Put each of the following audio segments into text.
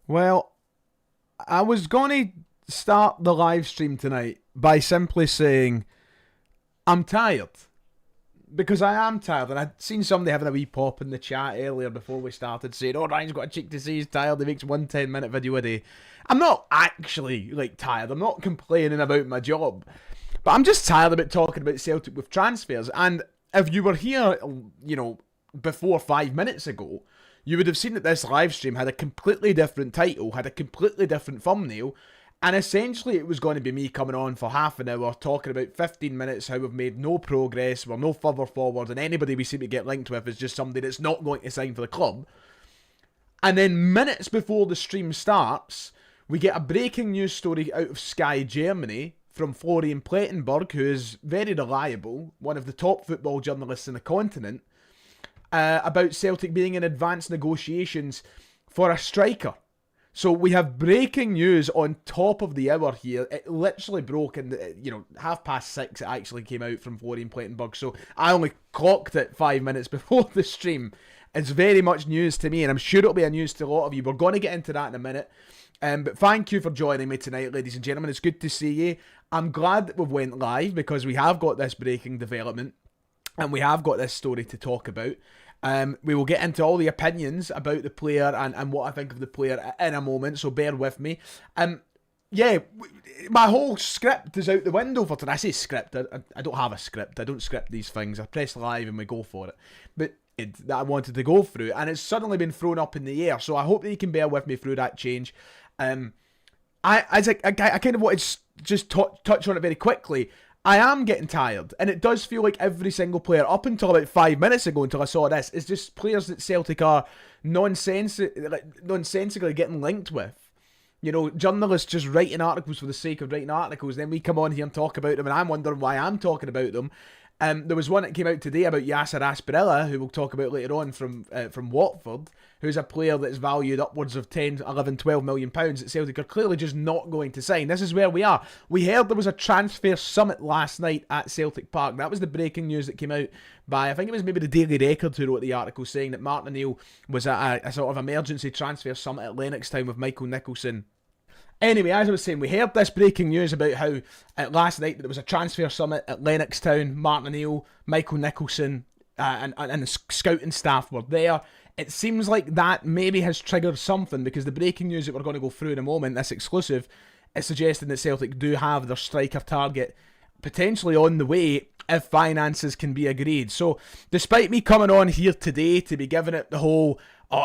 Well, I was going to start the live stream tonight by simply saying I'm tired. Because I am tired, and I'd seen somebody having a wee pop in the chat earlier before we started saying, "Oh, Ryan's got a cheek to say he's tired. He makes one 10-minute video a day." I'm not actually tired. I'm not complaining about my job, but I'm just tired about talking about Celtic with transfers. And if you were here, before 5 minutes ago, you would have seen that this live stream had a completely different title, had a completely different thumbnail. And essentially it was going to be me coming on for half an hour, talking about 15 minutes, how we've made no progress, we're no further forward, and anybody we seem to get linked with is just somebody that's not going to sign for the club. And then minutes before the stream starts, we get a breaking news story out of Sky Germany from Florian Plettenberg, who is very reliable, one of the top football journalists in the continent, about Celtic being in advanced negotiations for a striker. So we have breaking news on top of the hour here. It literally broke in, 6:30 it actually came out from Florian Plettenberg. So I only clocked it 5 minutes before the stream. It's very much news to me, and I'm sure it'll be a news to a lot of you. We're going to get into that in a minute. But thank you for joining me tonight, ladies and gentlemen. It's good to see you. I'm glad that we've went live because we have got this breaking development and we have got this story to talk about. We will get into all the opinions about the player and what I think of the player in a moment, so bear with me. My whole script is out the window for tonight. I say script, I don't have a script. I don't script these things. I press live and we go for it. But that I wanted to go through, and it's suddenly been thrown up in the air, so I hope that you can bear with me through that change. I kind of wanted to just touch on it very quickly. I am getting tired, and it does feel like every single player, up until about 5 minutes ago, until I saw this, is just players that Celtic are nonsensically getting linked with. Journalists just writing articles for the sake of writing articles, then we come on here and talk about them, and I'm wondering why I'm talking about them. There was one that came out today about Yasser Asprilla, who we'll talk about later on, from Watford, who's a player that's valued upwards of 10, 11, 12 million pounds that Celtic are clearly just not going to sign. This is where we are. We heard there was a transfer summit last night at Celtic Park. That was the breaking news that came out by, I think it was maybe the Daily Record who wrote the article, saying that Martin O'Neill was at a sort of emergency transfer summit at Lennoxtown with Michael Nicholson. Anyway, as I was saying, we heard this breaking news about how last night that there was a transfer summit at Lennoxtown. Martin O'Neill, Michael Nicholson, and the scouting staff were there. It seems like that maybe has triggered something, because the breaking news that we're going to go through in a moment, this exclusive, is suggesting that Celtic do have their striker target potentially on the way if finances can be agreed. So, despite me coming on here today to be giving it the whole,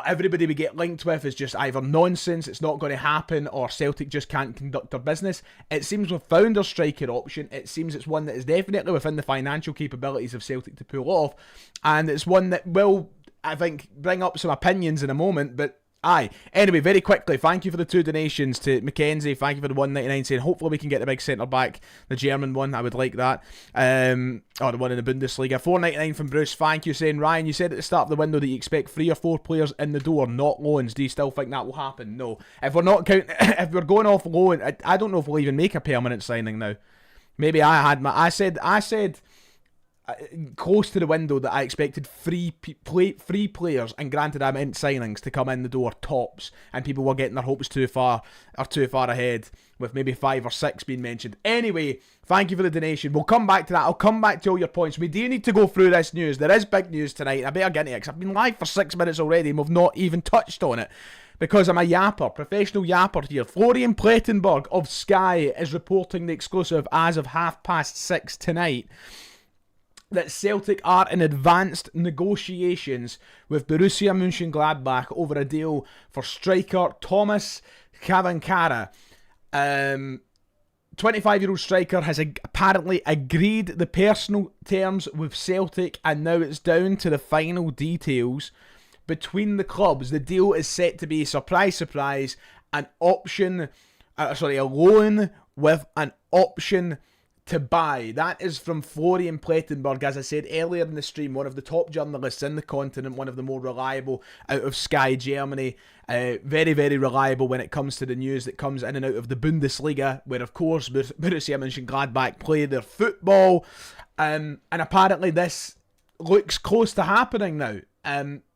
everybody we get linked with is just either nonsense, it's not going to happen, or Celtic just can't conduct their business, it seems we've found our striker option. It seems it's one that is definitely within the financial capabilities of Celtic to pull off, and it's one that will, I think, bring up some opinions in a moment, but aye. Anyway, very quickly, thank you for the 2 donations to Mackenzie. Thank you for the 199 saying hopefully we can get the big centre back, the German one. I would like that. Or the one in the Bundesliga. 499 from Bruce. Thank you, saying, Ryan, you said at the start of the window that you expect 3 or 4 players in the door, not loans. Do you still think that will happen? No. If we're not counting, if we're going off loan, I don't know if we'll even make a permanent signing now. Maybe I said close to the window that I expected three players, and granted I meant signings, to come in the door tops, and people were getting their hopes too far ahead, with maybe 5 or 6 being mentioned. Anyway, thank you for the donation. We'll come back to that. I'll come back to all your points. We do need to go through this news. There is big news tonight. I better get into it, because I've been live for 6 minutes already and we've not even touched on it, because I'm a yapper, professional yapper here. Florian Plettenberg of Sky is reporting the exclusive as of 6:30 tonight that Celtic are in advanced negotiations with Borussia Mönchengladbach over a deal for striker Thomas Cvancara. 25-year-old striker has apparently agreed the personal terms with Celtic, and now it's down to the final details between the clubs. The deal is set to be, surprise, surprise, a loan with an option to buy. That is from Florian Plettenberg, as I said earlier in the stream, one of the top journalists in the continent, one of the more reliable out of Sky Germany. Very, very reliable when it comes to the news that comes in and out of the Bundesliga, where of course Borussia Mönchengladbach play their football. And apparently this looks close to happening now.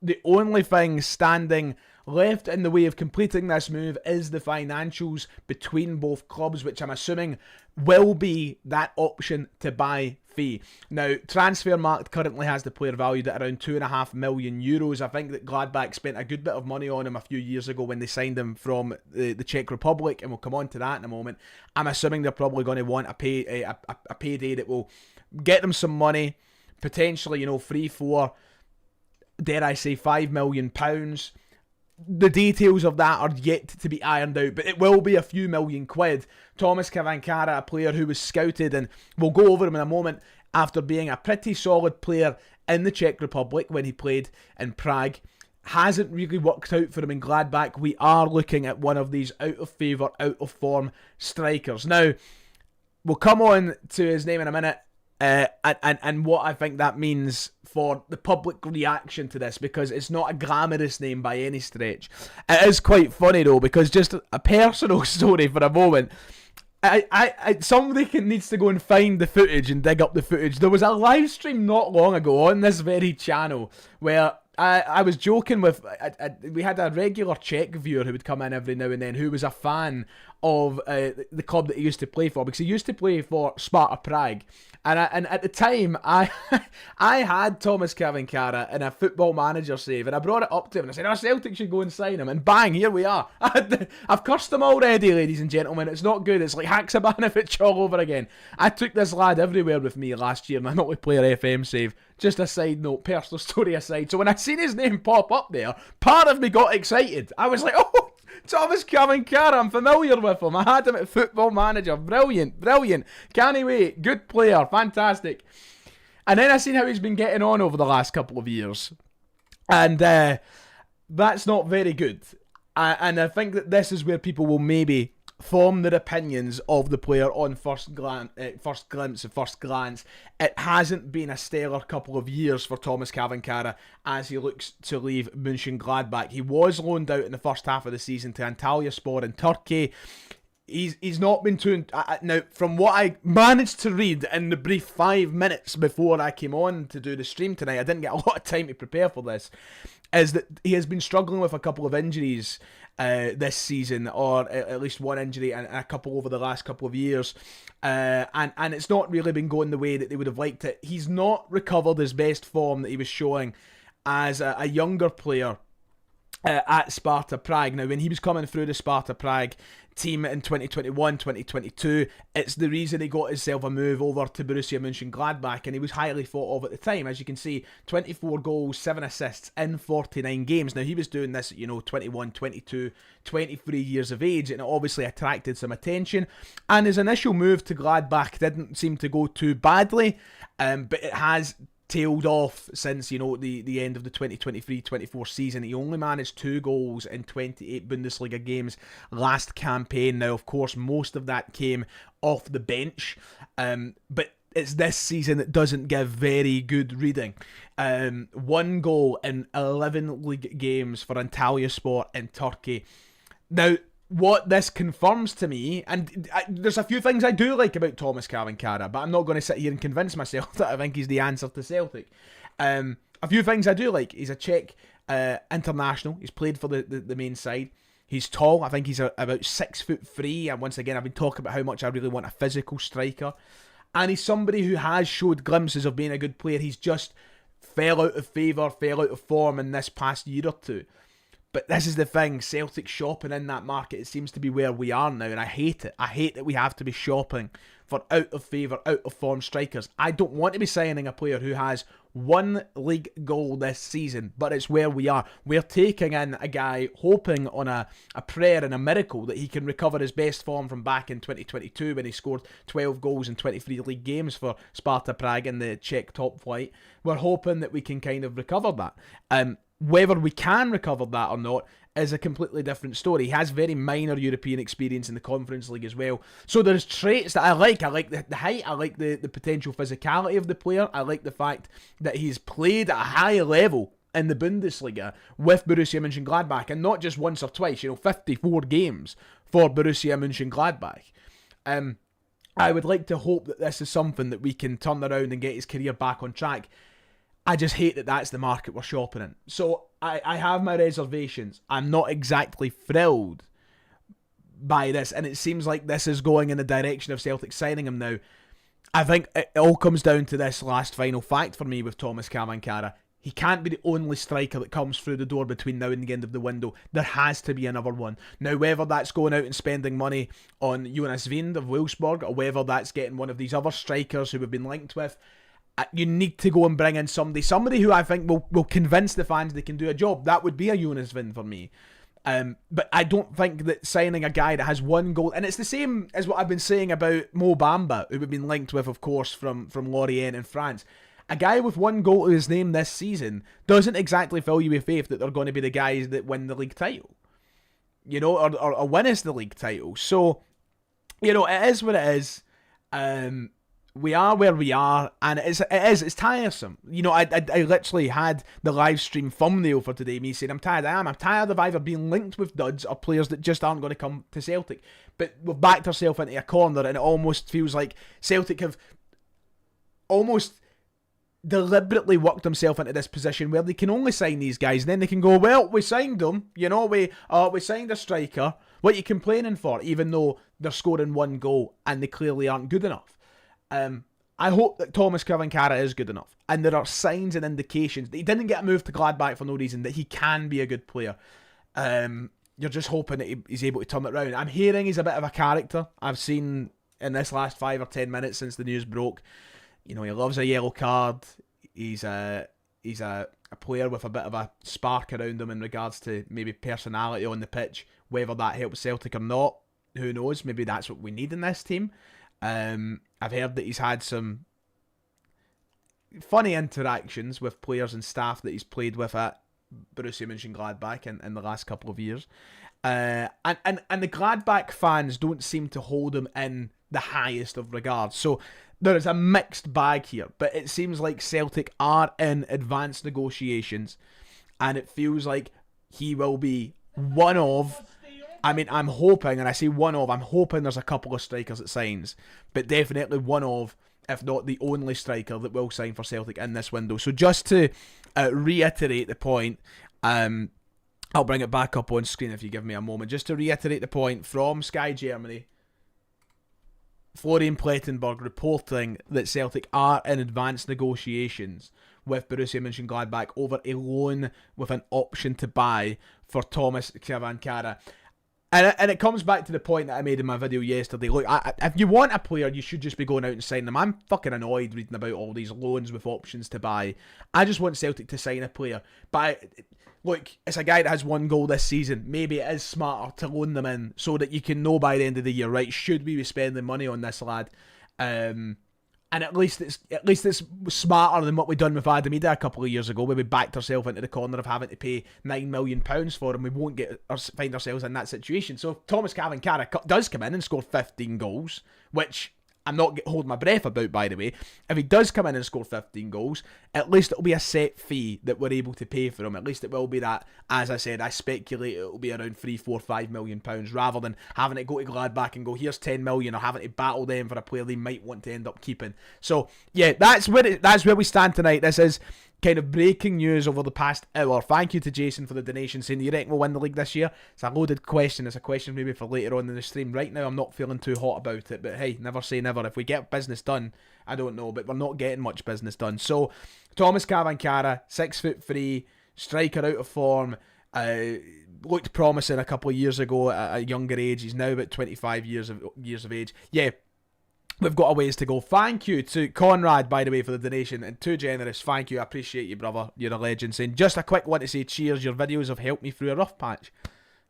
The only thing standing left in the way of completing this move is the financials between both clubs, which I'm assuming will be that option to buy fee. Now, Transfermarkt currently has the player valued at around €2.5 million. I think that Gladbach spent a good bit of money on him a few years ago when they signed him from the Czech Republic, and we'll come on to that in a moment. I'm assuming they're probably going to want a payday that will get them some money, potentially, 3, 4, dare I say, £5 million. The details of that are yet to be ironed out, but it will be a few million quid. Thomas Cvancara, a player who was scouted, and we'll go over him in a moment, after being a pretty solid player in the Czech Republic when he played in Prague, hasn't really worked out for him in Gladbach. We are looking at one of these out of favour, out of form strikers. Now, we'll come on to his name in a minute, and what I think that means for the public reaction to this, because it's not a glamorous name by any stretch. It is quite funny though, because just a personal story for a moment. Somebody needs to go and find the footage and dig up the footage. There was a live stream not long ago on this very channel where I was joking with, we had a regular Czech viewer who would come in every now and then, who was a fan of the club that he used to play for, because he used to play for Sparta Prague, and at the time I had Thomas Cvancara in a Football Manager save, and I brought it up to him and I said, Celtic should go and sign him, and bang, here we are. I've cursed him already, ladies and gentlemen. It's not good. It's like Haksabanovic all over again. I took this lad everywhere with me last year in a multiplayer FM save. Just a side note, personal story aside. So when I seen his name pop up there, part of me got excited. I was like, oh, Thomas Cvancara, I'm familiar with him. I had him at Football Manager. Brilliant. Can't wait. Good player. Fantastic. And then I seen how he's been getting on over the last couple of years. And that's not very good. And I think that this is where people will maybe form their opinions of the player on first glance. It hasn't been a stellar couple of years for Thomas Cvancara as he looks to leave Mönchengladbach. He was loaned out in the first half of the season to Antalyaspor in Turkey. He's not been too... Now, from what I managed to read in the brief 5 minutes before I came on to do the stream tonight, I didn't get a lot of time to prepare for this, is that he has been struggling with a couple of injuries this season, or at least one injury and a couple over the last couple of years, and it's not really been going the way that they would have liked it. He's not recovered his best form that he was showing as a younger player at Sparta Prague. Now, when he was coming through the Sparta Prague team in 2021, 2022, it's the reason he got himself a move over to Borussia Mönchengladbach, and he was highly thought of at the time. As you can see, 24 goals, 7 assists in 49 games. Now, he was doing this at, 21, 22, 23 years of age, and it obviously attracted some attention. And his initial move to Gladbach didn't seem to go too badly, but it has tailed off since, the end of the 2023-24 season. He only managed 2 goals in 28 Bundesliga games last campaign. Now, of course, most of that came off the bench, but it's this season that doesn't give very good reading. 1 goal in 11 league games for Antalyaspor in Turkey. Now, what this confirms to me, and there's a few things I do like about Thomas Cvancara, but I'm not going to sit here and convince myself that I think he's the answer to Celtic. A few things I do like. He's a Czech international. He's played for the main side. He's tall. I think he's about 6'3", and once again, I've been talking about how much I really want a physical striker. And he's somebody who has showed glimpses of being a good player. He's just fell out of favour, fell out of form in this past year or two. But this is the thing, Celtic shopping in that market, it seems to be where we are now, and I hate it. I hate that we have to be shopping for out of favour, out of form strikers. I don't want to be signing a player who has 1 league goal this season, but it's where we are. We're taking in a guy hoping on a prayer and a miracle that he can recover his best form from back in 2022 when he scored 12 goals in 23 league games for Sparta Prague in the Czech top flight. We're hoping that we can kind of recover that. Whether we can recover that or not is a completely different story. He has very minor European experience in the Conference League as well. So there's traits that I like. I like the height. I like the potential physicality of the player. I like the fact that he's played at a high level in the Bundesliga with Borussia Mönchengladbach, and not just once or twice, 54 games for Borussia Mönchengladbach. I would like to hope that this is something that we can turn around and get his career back on track. I just hate that that's the market we're shopping in. So I have my reservations. I'm not exactly thrilled by this, and it seems like this is going in the direction of Celtic signing him now. I think it all comes down to this last final fact for me with Thomas Cvancara. He can't be the only striker that comes through the door between now and the end of the window. There has to be another one. Now, whether that's going out and spending money on Jonas Vind of Wolfsburg, or whether that's getting one of these other strikers who we've been linked with, you need to go and bring in somebody who I think will convince the fans they can do a job. That would be a Jonas Vind for me. But I don't think that signing a guy that has one goal, and it's the same as what I've been saying about Mo Bamba, who we've been linked with, of course, from Lorient in France. A guy with one goal to his name this season doesn't exactly fill you with faith that they're going to be the guys that win the league title, or win us the league title. So, it is what it is. We are where we are, and it's tiresome. I literally had the live stream thumbnail for today, me saying I'm tired of either being linked with duds or players that just aren't going to come to Celtic. But we've backed ourselves into a corner, and it almost feels like Celtic have almost deliberately worked themselves into this position where they can only sign these guys, and then they can go, well, we signed them, we signed a striker, what are you complaining for, even though they're scoring one goal and they clearly aren't good enough. I hope that Thomas Cvancara is good enough, and there are signs and indications that he didn't get a move to Gladbach for no reason, that he can be a good player. You're just hoping that he's able to turn it around. I'm hearing he's a bit of a character. I've seen in this last 5 or 10 minutes since the news broke, he loves a yellow card. He's a player with a bit of a spark around him in regards to maybe personality on the pitch. Whether that helps Celtic or not, who knows? Maybe that's what we need in this team. I've heard that he's had some funny interactions with players and staff that he's played with at Borussia Mönchengladbach in the last couple of years. And the Gladbach fans don't seem to hold him in the highest of regards. So there is a mixed bag here, but it seems like Celtic are in advanced negotiations, and it feels like he will be one of... I'm hoping, and I say one of, I'm hoping there's a couple of strikers that signs, but definitely one of, if not the only striker that will sign for Celtic in this window. So just to reiterate the point, I'll bring it back up on screen if you give me a moment. Just to reiterate the point from Sky Germany, Florian Plettenberg reporting that Celtic are in advanced negotiations with Borussia Mönchengladbach over a loan with an option to buy for Thomas Cvancara. And it comes back to the point that I made in my video yesterday. Look, if you want a player, you should just be going out and signing them. I'm fucking annoyed reading about all these loans with options to buy. I just want Celtic to sign a player. But look, it's a guy that has one goal this season. Maybe it is smarter to loan them in so that you can know by the end of the year, right, should we be spending money on this lad? And at least it's smarter than what we done with Adamida a couple of years ago, where we backed ourselves into the corner of having to pay £9 million for him. We won't find ourselves in that situation. So if Thomas Cvancara does come in and score 15 goals, which I'm not holding my breath about, by the way. If he does come in and score 15 goals, at least it'll be a set fee that we're able to pay for him. At least it will be that, as I said, I speculate it'll be around £3, £4, £5 million, rather than having to go to Gladbach and go, here's 10 million, or having to battle them for a player they might want to end up keeping. So, yeah, that's where we stand tonight. This is kind of breaking news over the past hour. Thank you to Jason for the donation, saying, do you reckon we'll win the league this year? It's a loaded question. It's a question maybe for later on in the stream. Right now, I'm not feeling too hot about it, but hey, never say never. If we get business done, I don't know, but we're not getting much business done. So, Thomas Cvancara, 6'3", striker out of form, looked promising a couple of years ago at a younger age. He's now about 25 years of age. Yeah, we've got a ways to go. Thank you to Conrad, by the way, for the donation, and Too Generous. Thank you. I appreciate you, brother. You're a legend. Saying, just a quick one to say cheers. Your videos have helped me through a rough patch.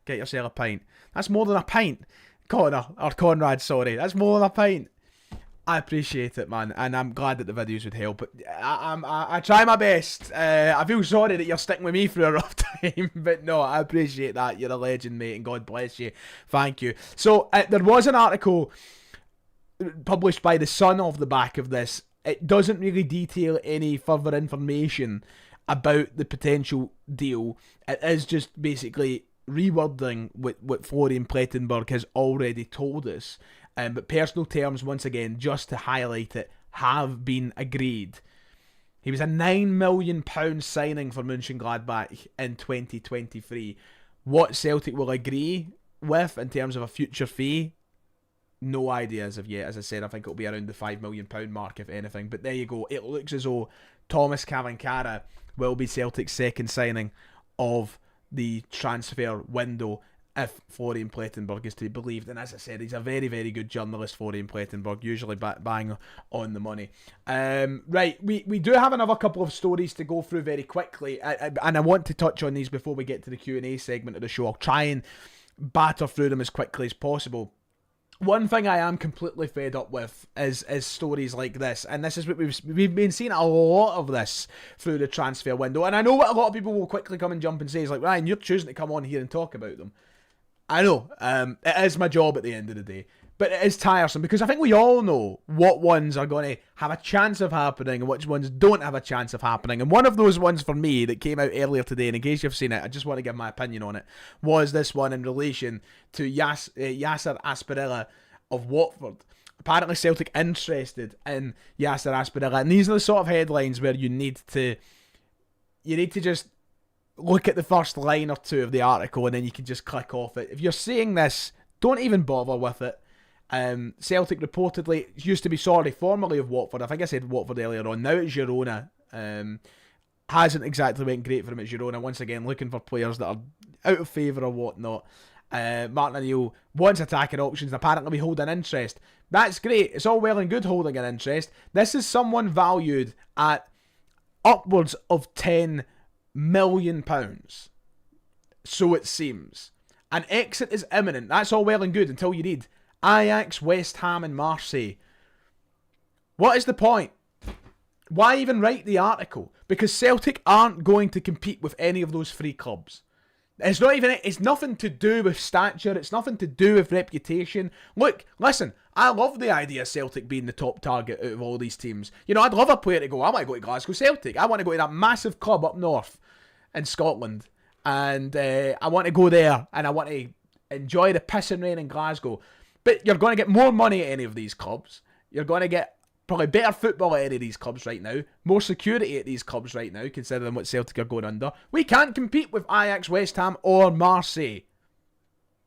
Get yourself a pint. That's more than a pint. Conrad, sorry. That's more than a pint. I appreciate it, man, and I'm glad that the videos would help. But I try my best. I feel sorry that you're sticking with me through a rough time, but no, I appreciate that. You're a legend, mate, and God bless you. Thank you. So, there was an article published by The Sun off the back of this. It doesn't really detail any further information about the potential deal. It is just basically rewording what Florian Plettenberg has already told us. But personal terms, once again, just to highlight it, have been agreed. He was a £9 million signing for Mönchengladbach in 2023. What Celtic will agree with in terms of a future fee, no idea as of yet. As I said, I think it'll be around the £5 million mark, if anything. But there you go. It looks as though Thomas Cvancara will be Celtic's second signing of the transfer window, if Florian Plettenberg is to be believed. And as I said, he's a very, very good journalist, Florian Plettenberg, usually bang on the money. Right, we do have another couple of stories to go through very quickly, and I want to touch on these before we get to the Q&A segment of the show. I'll try and batter through them as quickly as possible. One thing I am completely fed up with is stories like this, and this is what we've been seeing a lot of this through the transfer window. And I know what a lot of people will quickly come and jump and say is like, Ryan, you're choosing to come on here and talk about them. I know, it is my job at the end of the day, but it is tiresome because I think we all know what ones are going to have a chance of happening and which ones don't have a chance of happening. And one of those ones for me that came out earlier today, and in case you've seen it, I just want to give my opinion on it, was this one in relation to Yasser Asprilla of Watford. Apparently Celtic interested in Yasser Asprilla, and these are the sort of headlines where you need to just look at the first line or two of the article and then you can just click off it. If you're seeing this, don't even bother with it. Celtic reportedly used to be formerly of Watford. I think I said Watford earlier on. Now it's Girona. Hasn't exactly went great for him at Girona. Once again, looking for players that are out of favour or whatnot. Martin O'Neill wants attacking options. Apparently we hold an interest. That's great. It's all well and good holding an interest. This is someone valued at upwards of £10 million. So it seems. An exit is imminent. That's all well and good until you read Ajax, West Ham and Marseille. What is the point? Why even write the article? Because Celtic aren't going to compete with any of those three clubs. It's nothing to do with stature. It's nothing to do with reputation. Look, listen, I love the idea of Celtic being the top target out of all these teams. You know, I'd love a player to go, I want to go to Glasgow Celtic. I want to go to that massive club up north in Scotland. And I want to go there and I want to enjoy the piss and rain in Glasgow. But you're going to get more money at any of these clubs. You're going to get probably better football at any of these clubs right now. More security at these clubs right now, considering what Celtic are going under. We can't compete with Ajax, West Ham or Marseille.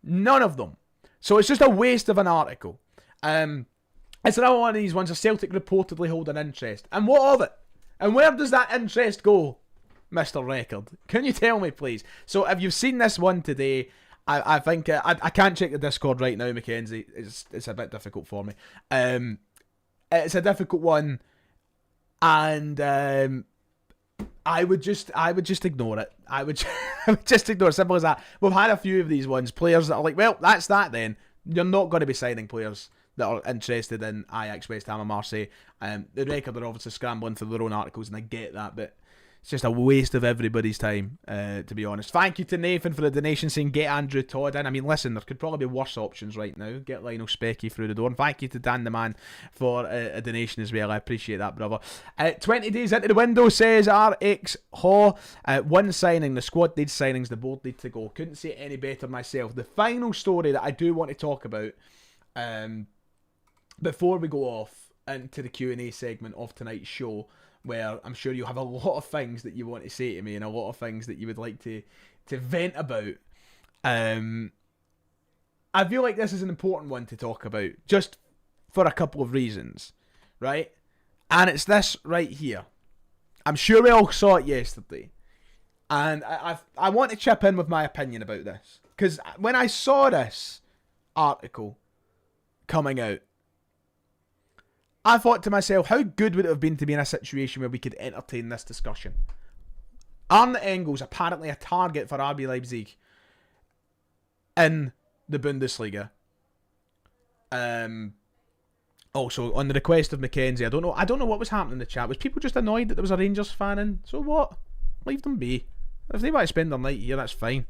None of them. So it's just a waste of an article. It's another one of these ones where Celtic reportedly hold an interest. And what of it? And where does that interest go, Mr. Record? Can you tell me, please? So if you've seen this one today, I think... I can't check the Discord right now, Mackenzie. It's a bit difficult for me. It's a difficult one, and I would just ignore it. I would just ignore it. Simple as that. We've had a few of these ones. Players that are like, well, that's that then. You're not going to be signing players that are interested in Ajax, West Ham and Marseille. The Record are obviously scrambling for their own articles, and I get that, but it's just a waste of everybody's time, to be honest. Thank you to Nathan for the donation saying get Andrew Todd in. I mean, listen, there could probably be worse options right now. Get Lionel Specky through the door. And thank you to Dan the Man for a donation as well. I appreciate that, brother. 20 days into the window, says RX Haw. One signing. The squad needs signings. The board needs to go. Couldn't say it any better myself. The final story that I do want to talk about before we go off into the Q&A segment of tonight's show, where I'm sure you'll have a lot of things that you want to say to me and a lot of things that you would like to vent about. I feel like this is an important one to talk about, just for a couple of reasons, right? And it's this right here. I'm sure we all saw it yesterday. And I want to chip in with my opinion about this. Because when I saw this article coming out, I thought to myself, how good would it have been to be in a situation where we could entertain this discussion? Arne Engels, apparently a target for RB Leipzig in the Bundesliga. Also, on the request of Mackenzie, I don't know what was happening in the chat. Was people just annoyed that there was a Rangers fan in? So what? Leave them be. If they want to spend their night here, that's fine.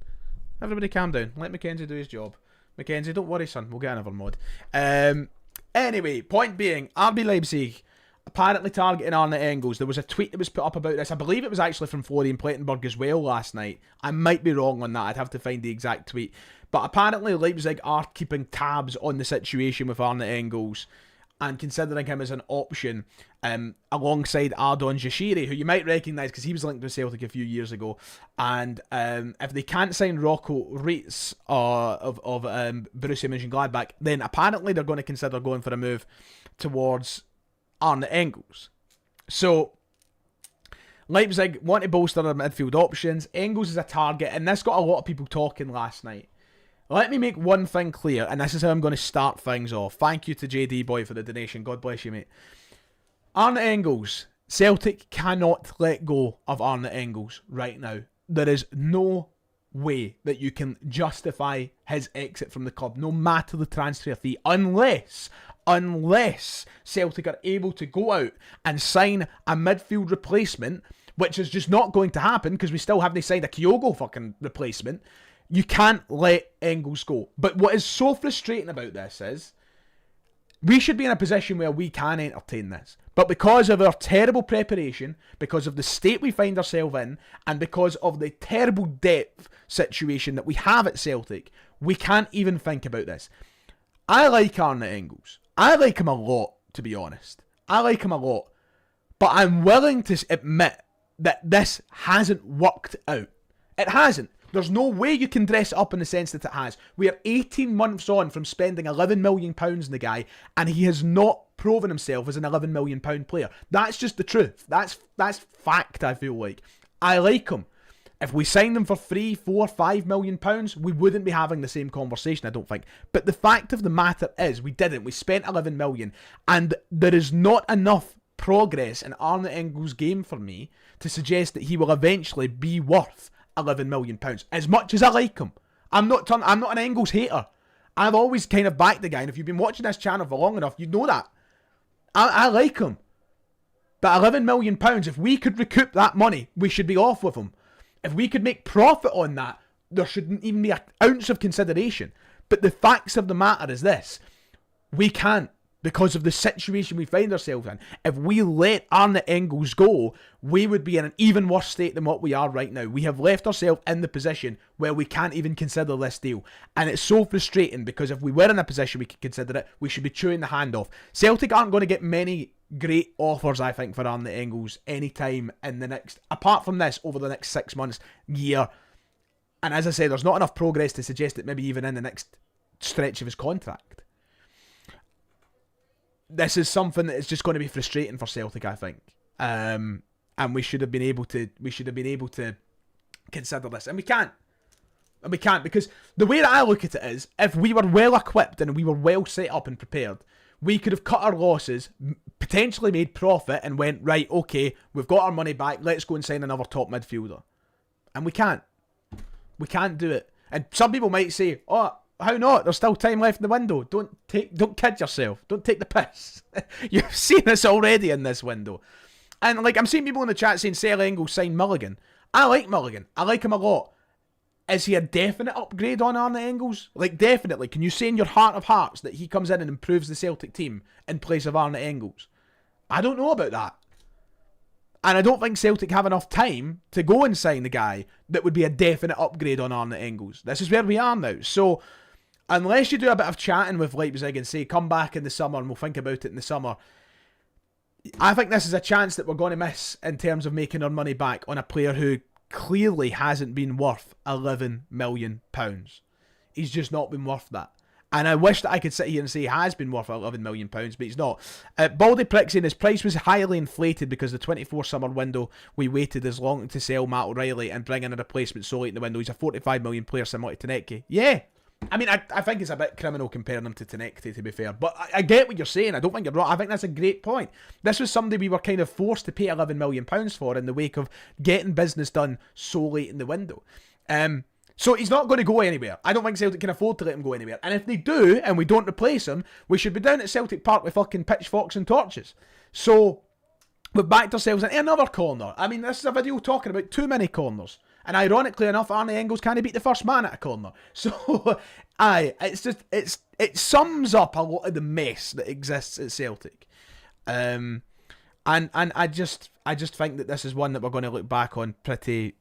Everybody calm down. Let Mackenzie do his job. Mackenzie, don't worry, son. We'll get another mod. Anyway, point being, RB Leipzig apparently targeting Arne Engels. There was a tweet that was put up about this. I believe it was actually from Florian Plettenberg as well last night. I might be wrong on that. I'd have to find the exact tweet. But apparently Leipzig are keeping tabs on the situation with Arne Engels. and considering him as an option alongside Ardon Jashiri, who you might recognise because he was linked with Celtic a few years ago. And if they can't sign Rocco Reitz of Borussia Mönchengladbach, then apparently they're going to consider going for a move towards Arne Engels. So Leipzig want to bolster their midfield options. Engels is a target, and this got a lot of people talking last night. Let me make one thing clear, and this is how I'm going to start things off. Thank you to JD Boy for the donation. God bless you, mate. Arne Engels. Celtic cannot let go of Arne Engels right now. There is no way that you can justify his exit from the club, no matter the transfer fee, unless Celtic are able to go out and sign a midfield replacement, which is just not going to happen because we still haven't signed a Kyogo fucking replacement. You can't let Engels go. But what is so frustrating about this is we should be in a position where we can entertain this. But because of our terrible preparation, because of the state we find ourselves in, and because of the terrible depth situation that we have at Celtic, we can't even think about this. I like Arne Engels. I like him a lot, to be honest. I like him a lot. But I'm willing to admit that this hasn't worked out. It hasn't. There's no way you can dress it up in the sense that it has. We are 18 months on from spending £11 million on the guy, and he has not proven himself as an £11 million player. That's just the truth. That's fact, I feel like. I like him. If we signed him for £3, £4, £5 million, we wouldn't be having the same conversation, I don't think. But the fact of the matter is, we didn't. We spent £11 million, and there is not enough progress in Arne Engels' game for me to suggest that he will eventually be worth £11 million. As much as I like him, I'm not an Engels hater. I've always kind of backed the guy, and if you've been watching this channel for long enough, you know that. I like him. But £11 million, if we could recoup that money, we should be off with him. If we could make profit on that, there shouldn't even be an ounce of consideration. But the facts of the matter is this. We can't, because of the situation we find ourselves in. If we let Arne Engels go, we would be in an even worse state than what we are right now. We have left ourselves in the position where we can't even consider this deal. And it's so frustrating, because if we were in a position we could consider it, we should be chewing the hand off. Celtic aren't going to get many great offers, I think, for Arne Engels anytime in the next, apart from this, over the next 6 months, year. And as I say, there's not enough progress to suggest that maybe even in the next stretch of his contract. This is something that is just going to be frustrating for Celtic, I think. And we should have been able to consider this. And we can't. And we can't, because the way that I look at it is, if we were well equipped and we were well set up and prepared, we could have cut our losses, potentially made profit, and went, right, okay, we've got our money back, let's go and sign another top midfielder. And we can't. We can't do it. And some people might say, oh, how not? There's still time left in the window. Don't kid yourself. Don't take the piss. You've seen this already in this window. And like, I'm seeing people in the chat saying sell Engels, sign Mulligan. I like Mulligan. I like him a lot. Is he a definite upgrade on Arne Engels? Like, definitely. Can you say in your heart of hearts that he comes in and improves the Celtic team in place of Arne Engels? I don't know about that. And I don't think Celtic have enough time to go and sign the guy that would be a definite upgrade on Arne Engels. This is where we are now. So, unless you do a bit of chatting with Leipzig and say, come back in the summer and we'll think about it in the summer, I think this is a chance that we're going to miss in terms of making our money back on a player who clearly hasn't been worth £11 million. He's just not been worth that. And I wish that I could sit here and say he has been worth £11 million, but he's not. Baldy Prick saying his price was highly inflated because the 24 summer window we waited as long to sell Matt O'Reilly and bring in a replacement so late in the window. He's a 45 million player similar to Tanecki. Yeah. I mean, I think it's a bit criminal comparing him to Tanecki, to be fair. But I get what you're saying. I don't think you're wrong. I think that's a great point. This was somebody we were kind of forced to pay £11 million for in the wake of getting business done so late in the window. So he's not going to go anywhere. I don't think Celtic can afford to let him go anywhere. And if they do, and we don't replace him, we should be down at Celtic Park with fucking pitchforks and torches. So we've backed ourselves into another corner. I mean, this is a video talking about too many corners. And ironically enough, Arne Engels can't beat the first man at a corner. So, it sums up a lot of the mess that exists at Celtic. And I just think that this is one that we're going to look back on pretty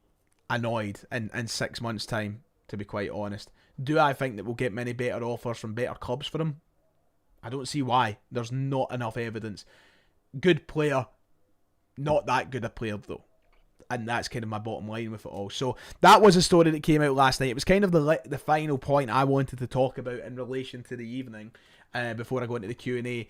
annoyed in 6 months' time, to be quite honest. Do I think that we'll get many better offers from better clubs for him? I don't see why. There's not enough evidence. Good player, not that good a player though. And that's kind of my bottom line with it all. So that was a story that came out last night. It was kind of the final point I wanted to talk about in relation to the evening before I go into the Q&A.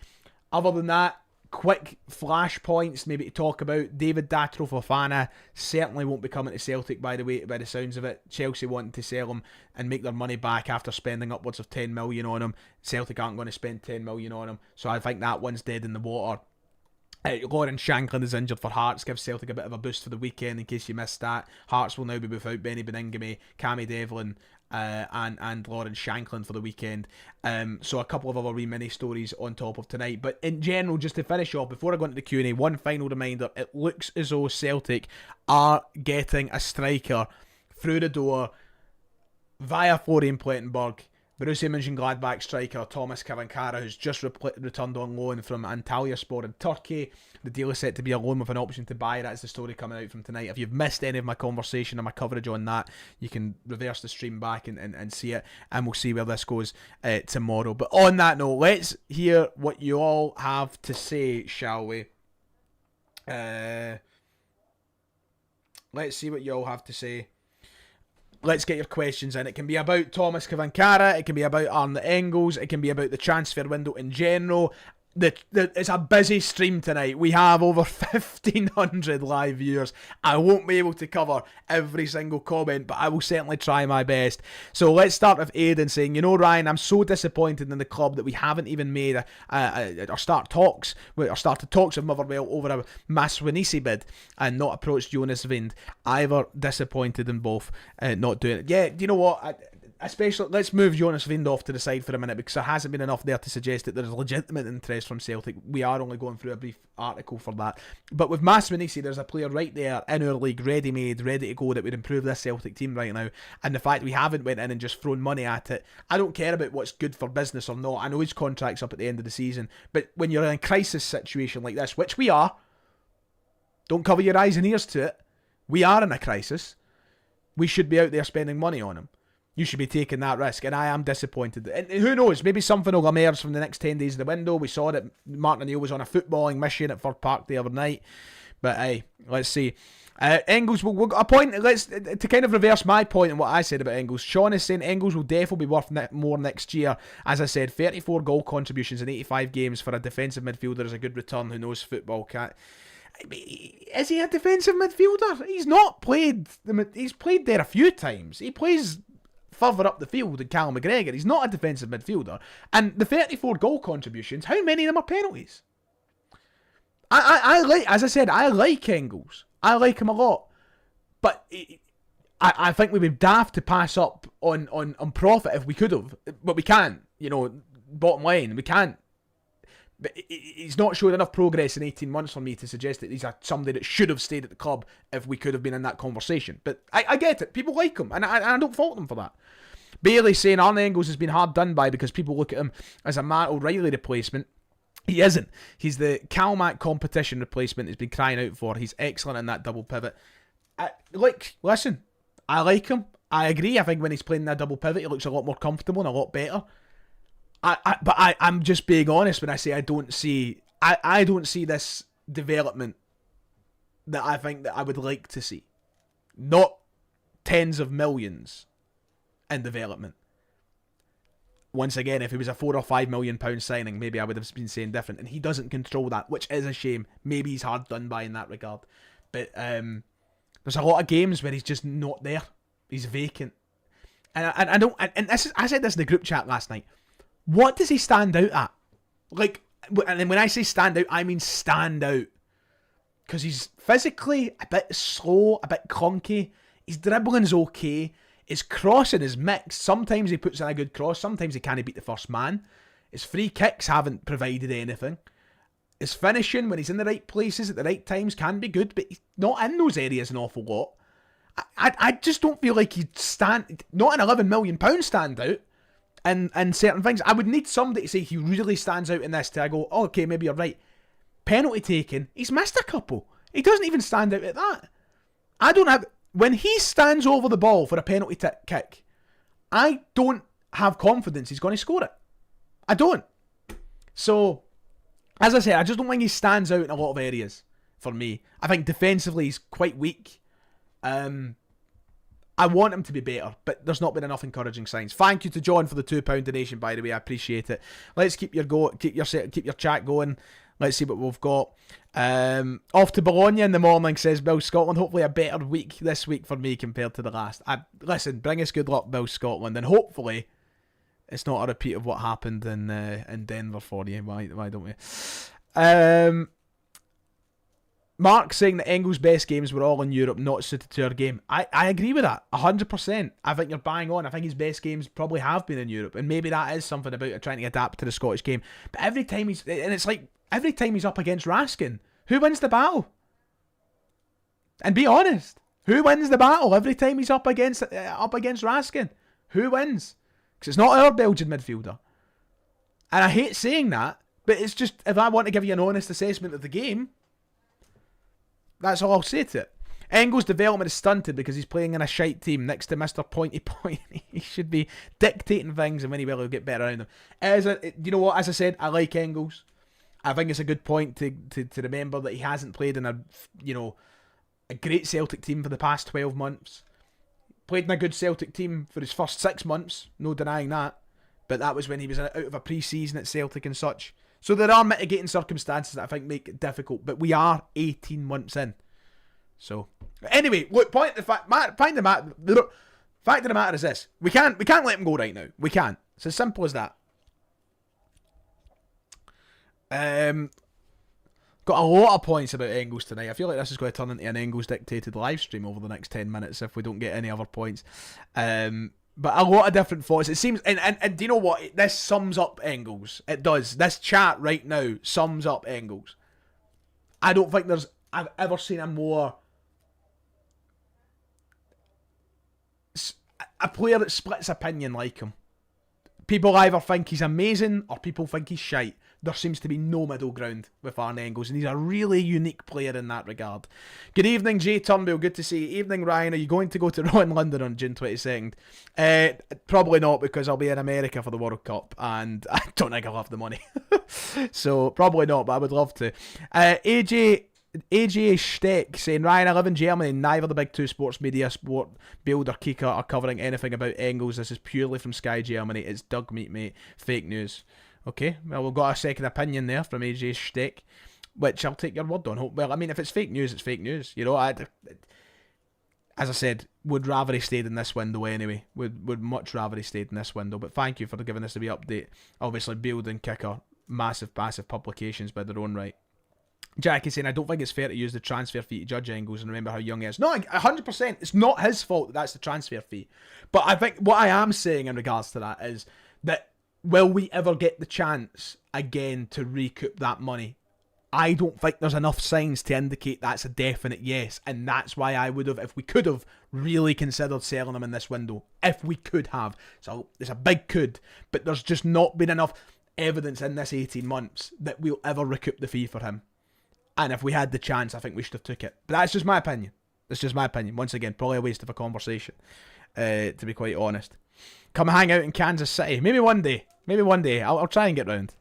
Other than that, quick flash points maybe to talk about. David Datro Fofana certainly won't be coming to Celtic, by the sounds of it. Chelsea wanting to sell him and make their money back after spending upwards of 10 million on him. Celtic aren't going to spend 10 million on him. So I think that one's dead in the water. Lawrence Shankland is injured for Hearts, gives Celtic a bit of a boost for the weekend in case you missed that. Hearts will now be without Benny Beningame, Cammy Devlin and Lawrence Shankland for the weekend. So a couple of other wee mini stories on top of tonight. But in general, just to finish off, before I go into the Q&A, one final reminder. It looks as though Celtic are getting a striker through the door via Florian Plettenberg. Borussia Mönchengladbach striker Thomas Cvancara, who's just returned on loan from Antalyaspor in Turkey. The deal is set to be a loan with an option to buy. That's the story coming out from tonight. If you've missed any of my conversation or my coverage on that, you can reverse the stream back and see it, and we'll see where this goes tomorrow. But on that note, let's hear what you all have to say, shall we? Let's see what you all have to say. Let's get your questions in. It can be about Thomas Cvancara, it can be about Arne Engels, it can be about the transfer window in general. It's a busy stream tonight. We have over 1,500 live viewers. I won't be able to cover every single comment, but I will certainly try my best. So let's start with Aidan saying, you know, Ryan, I'm so disappointed in the club that we haven't even made or started talks with Motherwell over a Maswanisi bid and not approached Jonas Vind. Either disappointed in both not doing it. Yeah, do you know what? Especially, let's move Jonas Vind off to the side for a minute, because there hasn't been enough there to suggest that there's legitimate interest from Celtic. We are only going through a brief article for that. But with Maswanisi, there's a player right there in our league, ready-made, ready to go, that would improve this Celtic team right now. And the fact we haven't went in and just thrown money at it, I don't care about what's good for business or not. I know his contract's up at the end of the season, but when you're in a crisis situation like this, which we are, don't cover your eyes and ears to it, we are in a crisis, we should be out there spending money on him. You should be taking that risk, and I am disappointed. And who knows, maybe something will emerge from the next 10 days in the window. We saw that Martin O'Neill was on a footballing mission at Fir Park the other night. But hey, let's see. Engels will a point. To kind of reverse my point and what I said about Engels. Sean is saying Engels will definitely be worth more next year. As I said, 34 goal contributions in 85 games for a defensive midfielder is a good return. Who knows football? Is he a defensive midfielder? He's not played. He's played there a few times. He plays further up the field than Callum McGregor. He's not a defensive midfielder. And the 34 goal contributions, how many of them are penalties? I like, as I said, I like Engels. I like him a lot. But I think we'd be daft to pass up on profit if we could have. But we can't. You know, bottom line, we can't. But he's not showing enough progress in 18 months for me to suggest that he's somebody that should have stayed at the club if we could have been in that conversation. But I get it. People like him, and I don't fault them for that. Bailey saying Arne Engels has been hard done by because people look at him as a Matt O'Reilly replacement. He isn't. He's the Calmac competition replacement he's been crying out for. He's excellent in that double pivot. Listen, I like him. I agree. I think when he's playing that double pivot, he looks a lot more comfortable and a lot better. But I'm just being honest when I say I don't see this development that I think that I would like to see. Not tens of millions in development. Once again, if it was a £4 or £5 million signing, maybe I would have been saying different. And he doesn't control that, which is a shame. Maybe he's hard done by in that regard. But there's a lot of games where he's just not there. He's vacant. And I don't. And I said this in the group chat last night. What does he stand out at? Like, and when I say stand out, I mean stand out. Because he's physically a bit slow, a bit clunky. His dribbling's okay. His crossing is mixed. Sometimes he puts in a good cross. Sometimes he can't beat the first man. His free kicks haven't provided anything. His finishing, when he's in the right places at the right times, can be good. But he's not in those areas an awful lot. I just don't feel like he'd stand... Not an £11 million stand out. And certain things. I would need somebody to say he really stands out in this to I go, oh, okay, maybe you're right. Penalty taken, he's missed a couple. He doesn't even stand out at that. I don't have... When he stands over the ball for a penalty kick, I don't have confidence he's going to score it. I don't. So, as I said, I just don't think he stands out in a lot of areas for me. I think defensively he's quite weak. I want him to be better, but there's not been enough encouraging signs. Thank you to John for the £2 donation, by the way. I appreciate it. Let's keep your chat going. Let's see what we've got. Off to Bologna in the morning, says Bill Scotland. Hopefully a better week this week for me compared to the last. Listen, bring us good luck, Bill Scotland, and hopefully it's not a repeat of what happened in Denver for you. Why don't we? Mark saying that Engels' best games were all in Europe, not suited to our game. I agree with that, 100%. I think you're bang on. I think his best games probably have been in Europe, and maybe that is something about trying to adapt to the Scottish game. But every time he's up against Raskin, who wins the battle? And be honest, who wins the battle every time he's up against Raskin? Who wins? Because it's not our Belgian midfielder. And I hate saying that, but it's just, if I want to give you an honest assessment of the game, that's all I'll say to it. Engels' development is stunted because he's playing in a shite team next to Mr. Pointy Point. He should be dictating things, and when he will, he'll get better around them. You know what? As I said, I like Engels. I think it's a good point to remember that he hasn't played in a great Celtic team for the past 12 months. Played in a good Celtic team for his first 6 months, no denying that. But that was when he was out of a pre-season at Celtic and such. So there are mitigating circumstances that I think make it difficult, but we are 18 months in. So anyway, look, fact of the matter is this: we can't let him go right now. We can't. It's as simple as that. Got a lot of points about Engels tonight. I feel like this is going to turn into an Engels dictated live stream over the next 10 minutes if we don't get any other points. But a lot of different thoughts. It seems, and do you know what? This sums up Engels. It does. This chat right now sums up Engels. I don't think I've ever seen a player that splits opinion like him. People either think he's amazing or people think he's shite. There seems to be no middle ground with Arne Engels, and he's a really unique player in that regard. Good evening, Jay Turnbull. Good to see you. Evening, Ryan. Are you going to go to Raw in London on June 22nd? Probably not, because I'll be in America for the World Cup, and I don't think I'll have the money. So, probably not, but I would love to. AJ Steck saying, Ryan, I live in Germany. Neither the big two sports media, Sport Bild or Kika, are covering anything about Engels. This is purely from Sky Germany. It's Doug Meat, mate. Fake news. Okay, well, we've got a second opinion there from AJ Steck, which I'll take your word on. Well, I mean, if it's fake news, it's fake news. You know, as I said, would rather he stayed in this window anyway. Would much rather he stayed in this window. But thank you for giving us the update. Obviously, Bild and Kicker, massive publications by their own right. Jackie saying, I don't think it's fair to use the transfer fee to judge Engels and remember how young he is. No, 100%. It's not his fault that that's the transfer fee. But I think what I am saying in regards to that is that will we ever get the chance again to recoup that money? I don't think there's enough signs to indicate that's a definite yes, and that's why I would have, if we could have, really considered selling him in this window. If we could have. So it's a big could, but there's just not been enough evidence in this 18 months that we'll ever recoup the fee for him. And if we had the chance, I think we should have took it. But that's just my opinion. That's just my opinion. Once again, probably a waste of a conversation, to be quite honest. Come hang out in Kansas City. Maybe one day. I'll try and get round.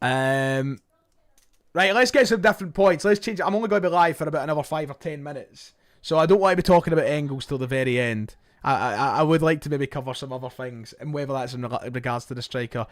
Right, let's get some different points. Let's change it. I'm only going to be live for about another 5 or 10 minutes. So I don't want to be talking about Engels till the very end. I would like to maybe cover some other things, and whether that's in regards to the striker.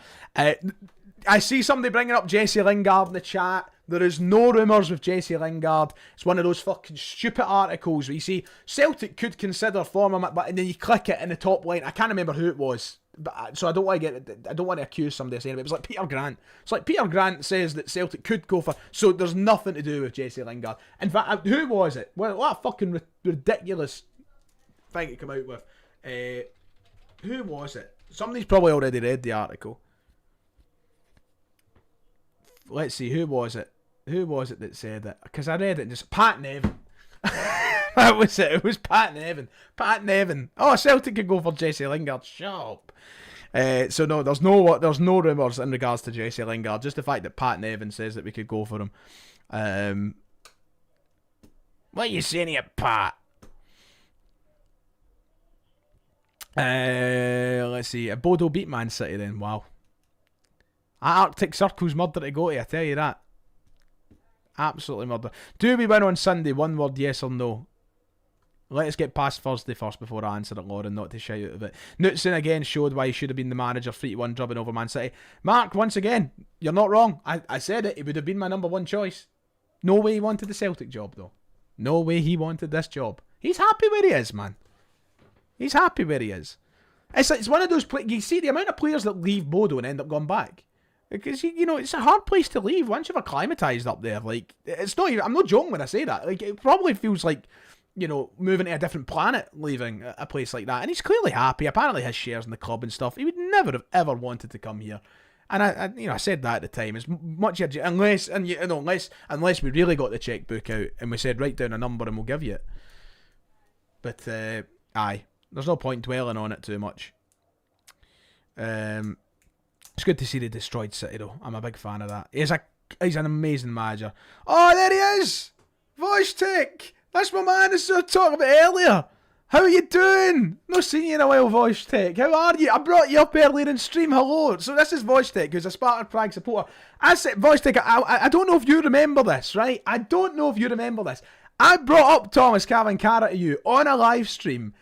I see somebody bringing up Jesse Lingard in the chat. There is no rumours with Jesse Lingard. It's one of those fucking stupid articles where you see Celtic could consider forming him, and then you click it in the top line. I can't remember who it was, but so I don't want to accuse somebody of saying it. It was like Peter Grant. It's like Peter Grant says that Celtic could go for. So there's nothing to do with Jesse Lingard. In fact, who was it? What a fucking ridiculous thing to come out with. Who was it? Somebody's probably already read the article. Let's see, who was it? Who was it that said it? Because I read it and just Pat Nevin. That was it. It was Pat Nevin. Pat Nevin. Oh, Celtic could go for Jesse Lingard. Shut up. So no, there's no rumours in regards to Jesse Lingard. Just the fact that Pat Nevin says that we could go for him. What are you saying here, Pat? Let's see. Bodo beat Man City then. Wow. Arctic Circle's murder to go to, I tell you that. Absolutely murder. Do we win on Sunday? One word, yes or no. Let us get past Thursday first before I answer it, Lauren, not to shout out of it. Knutson again showed why he should have been the manager, 3-1 drubbing over Man City. Mark, once again, you're not wrong. I said it, he would have been my number one choice. No way he wanted the Celtic job, though. No way he wanted this job. He's happy where he is, man. He's happy where he is. It's one of those you see the amount of players that leave Bodo and end up going back. Because, you know, it's a hard place to leave once you've acclimatised up there. Like, it's not even, I'm not joking when I say that. Like, it probably feels like, you know, moving to a different planet, leaving a place like that. And he's clearly happy. Apparently his shares in the club and stuff. He would never have ever wanted to come here. And I said that at the time. As much unless we really got the checkbook out and we said, write down a number and we'll give you it. But aye, there's no point dwelling on it too much. It's good to see they destroyed City though. I'm a big fan of that. He's an amazing manager. Oh, there he is, Wojtek. That's my man I was talking about earlier. How are you doing? Not seen you in a while, Wojtek. How are you? I brought you up earlier in stream. Hello. So this is Wojtek, who's a Sparta Prague supporter. I said, Wojtek, I don't know if you remember this, right? I don't know if you remember this. I brought up Thomas Cvancara to you on a live stream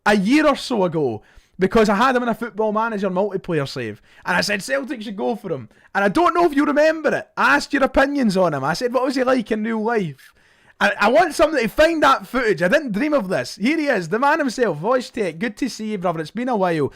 a year or so ago because I had him in a Football Manager multiplayer save. And I said Celtic should go for him. And I don't know if you remember it. I asked your opinions on him. I said, what was he like in real life? I want somebody to find that footage. I didn't dream of this. Here he is, the man himself, Wojtek. Good to see you, brother. It's been a while.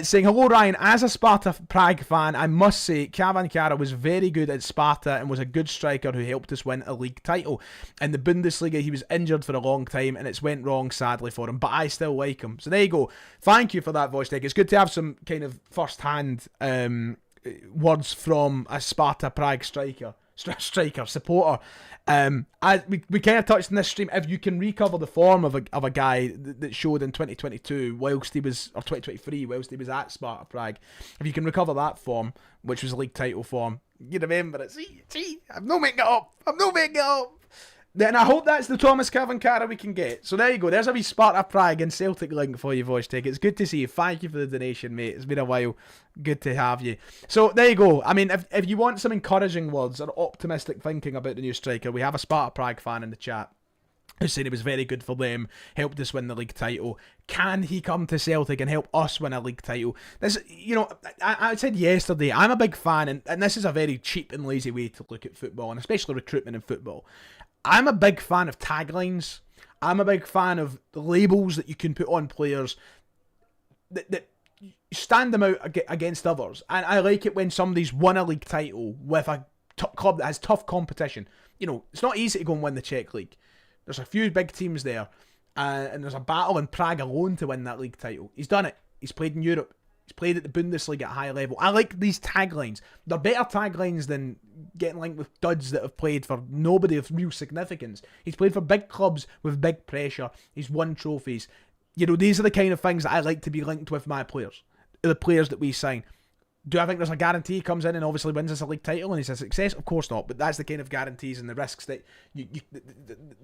Saying, hello, Ryan. As a Sparta Prague fan, I must say, Cvancara was very good at Sparta and was a good striker who helped us win a league title. In the Bundesliga, he was injured for a long time and it's went wrong, sadly, for him. But I still like him. So there you go. Thank you for that, Wojtek. It's good to have some kind of first-hand words from a Sparta Prague supporter. We kind of touched in this stream, if you can recover the form of a guy that showed in 2022 whilst he was, or 2023 whilst he was at Sparta Prague, if you can recover that form, which was a league title form, you remember it. See, I'm not making it up. Then I hope that's the Thomas Cvancara we can get. So there you go. There's a wee Sparta Prague and Celtic link for you, Wojtek. It's good to see you. Thank you for the donation, mate. It's been a while. Good to have you. So there you go. I mean, if you want some encouraging words or optimistic thinking about the new striker, we have a Sparta Prague fan in the chat who said it was very good for them, helped us win the league title. Can he come to Celtic and help us win a league title? This, you know, I said yesterday, I'm a big fan, and this is a very cheap and lazy way to look at football, and especially recruitment in football. I'm a big fan of taglines. I'm a big fan of the labels that you can put on players that stand them out against others. And I like it when somebody's won a league title with a club that has tough competition. You know, it's not easy to go and win the Czech League. There's a few big teams there. And there's a battle in Prague alone to win that league title. He's done it. He's played in Europe. He's played at the Bundesliga at a high level. I like these taglines. They're better taglines than getting linked with duds that have played for nobody of real significance. He's played for big clubs with big pressure. He's won trophies. You know, these are the kind of things that I like to be linked with my players. The players that we sign. Do I think there's a guarantee he comes in and obviously wins us a league title and he's a success? Of course not. But that's the kind of guarantees and the risks that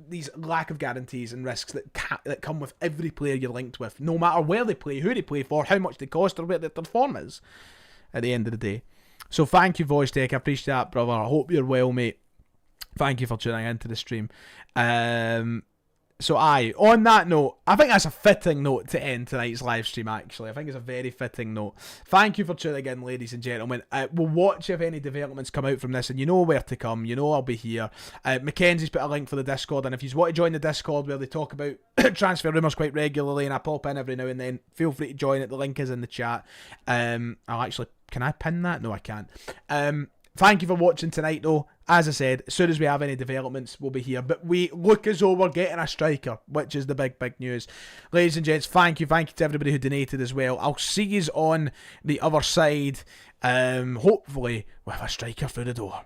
these lack of guarantees and risks that come with every player you're linked with, no matter where they play, who they play for, how much they cost, or what their form is at the end of the day. So thank you, Wojtek. I appreciate that, brother. I hope you're well, mate. Thank you for tuning into the stream. So on that note, I think that's a fitting note to end tonight's live stream, actually. I think it's a very fitting note. Thank you for tuning in, ladies and gentlemen. We'll watch if any developments come out from this, and you know where to come. You know I'll be here. Mackenzie's put a link for the Discord, and if you want to join the Discord where they talk about transfer rumours quite regularly, and I pop in every now and then, feel free to join it. The link is in the chat. Can I pin that? No, I can't. Thank you for watching tonight, though. As I said, as soon as we have any developments, we'll be here. But we look as though we're getting a striker, which is the big news. Ladies and gents, thank you. Thank you to everybody who donated as well. I'll see you on the other side, hopefully with a striker through the door.